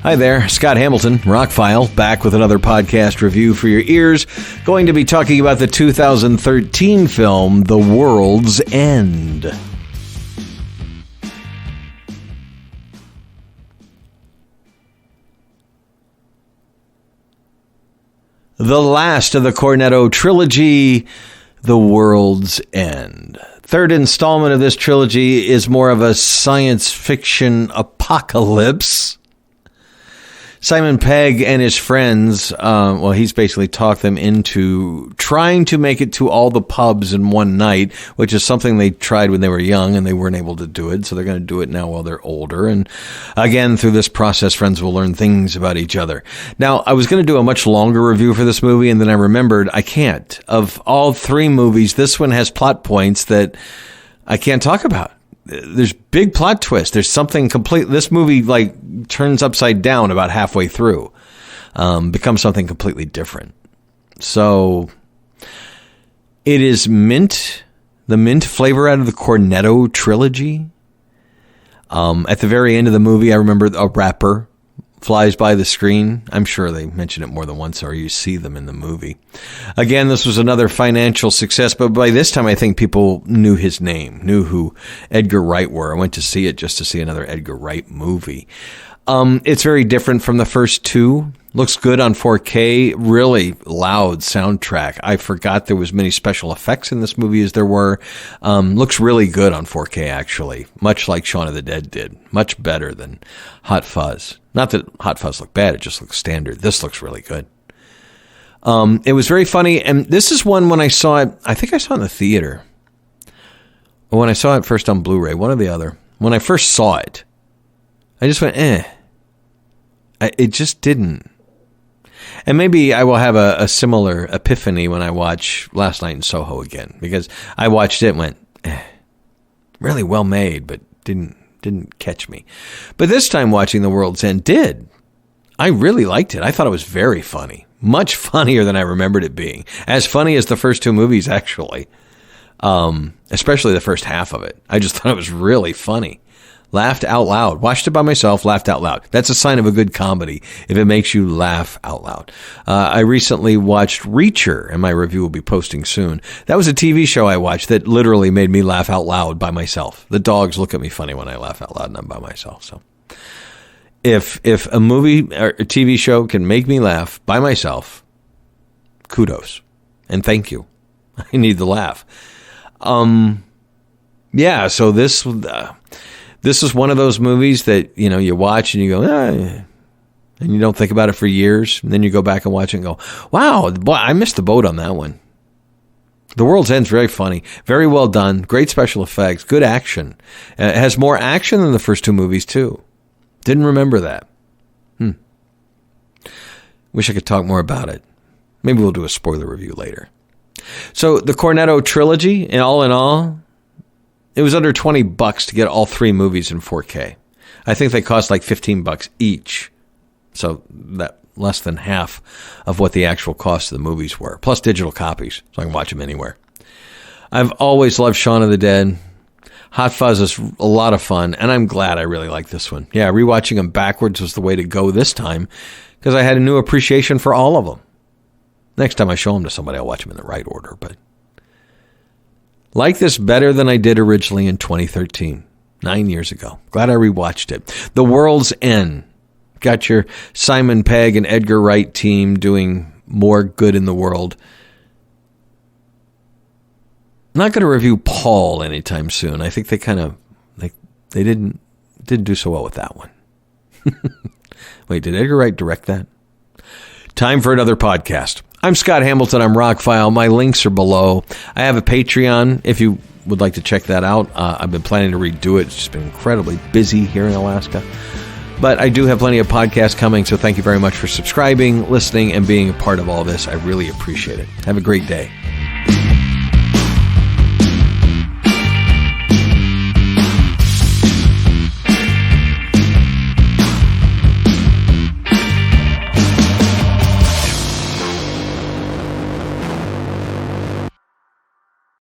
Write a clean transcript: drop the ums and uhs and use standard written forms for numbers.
Hi there, Scott Hamilton, ROCKFILE, back with another podcast review for your ears. Going to be talking about the 2013 film, The World's End. The last of the Cornetto trilogy, The World's End. Third installment of this trilogy is more of a science fiction apocalypse. Simon Pegg and his friends, he's basically talked them into trying to make it to all the pubs in one night, which is something they tried when they were young and they weren't able to do it. So they're going to do it now while they're older. And again, through this process, friends will learn things about each other. Now, I was going to do a much longer review for this movie, and then I remembered I can't. Of all three movies, this one has plot points that I can't talk about. There's big plot twist. There's something complete. This movie turns upside down about halfway through, becomes something completely different. So it is mint, the mint flavor out of the Cornetto trilogy. At the very end of the movie, I remember a rapper flies by the screen. I'm sure they mention it more than once, or you see them in the movie. Again, this was another financial success, but by this time I think people knew his name, knew who Edgar Wright were. I went to see it just to see another Edgar Wright movie. It's very different from the first two. Looks good on 4K, really loud soundtrack. I forgot there was many special effects in this movie as there were. Looks really good on 4K, actually, much like Shaun of the Dead did. Much better than Hot Fuzz. Not that Hot Fuzz looked bad, it just looks standard. This looks really good. It was very funny, and this is one when I saw it, I think I saw it in the theater. Or when I saw it first on Blu-ray, one or the other. When I first saw it, I just went, it just didn't. And maybe I will have a similar epiphany when I watch Last Night in Soho again, because I watched it and went, really well made, but didn't catch me. But this time watching The World's End did. I really liked it. I thought it was very funny. Much funnier than I remembered it being. As funny as the first two movies, actually. Especially the first half of it. I just thought it was really funny. Laughed out loud. Watched it by myself, laughed out loud. That's a sign of a good comedy, if it makes you laugh out loud. I recently watched Reacher, and my review will be posting soon. That was a TV show I watched that literally made me laugh out loud by myself. The dogs look at me funny when I laugh out loud and I'm by myself. So if a movie or a TV show can make me laugh by myself, kudos. And thank you. I need the laugh. So this is one of those movies that, you watch and you go, and you don't think about it for years. And then you go back and watch it and go, wow, boy, I missed the boat on that one. The World's End's very funny, very well done, great special effects, good action. It has more action than the first two movies, too. Didn't remember that. Wish I could talk more about it. Maybe we'll do a spoiler review later. So the Cornetto trilogy, in all, it was under $20 to get all three movies in 4K. I think they cost like $15 each. So that less than half of what the actual cost of the movies were. Plus digital copies, so I can watch them anywhere. I've always loved Shaun of the Dead. Hot Fuzz is a lot of fun, and I'm glad I really like this one. Yeah, rewatching them backwards was the way to go this time, because I had a new appreciation for all of them. Next time I show them to somebody, I'll watch them in the right order, but like this better than I did originally in 2013, 9 years ago. Glad I rewatched it. The World's End. Got your Simon Pegg and Edgar Wright team doing more good in the world. Not going to review Paul anytime soon. I think they they didn't do so well with that one. Wait, did Edgar Wright direct that? Time for another podcast. I'm Scott Hamilton. I'm ROCKFILE. My links are below. I have a Patreon if you would like to check that out. I've been planning to redo it. It's just been incredibly busy here in Alaska. But I do have plenty of podcasts coming, so thank you very much for subscribing, listening, and being a part of all this. I really appreciate it. Have a great day.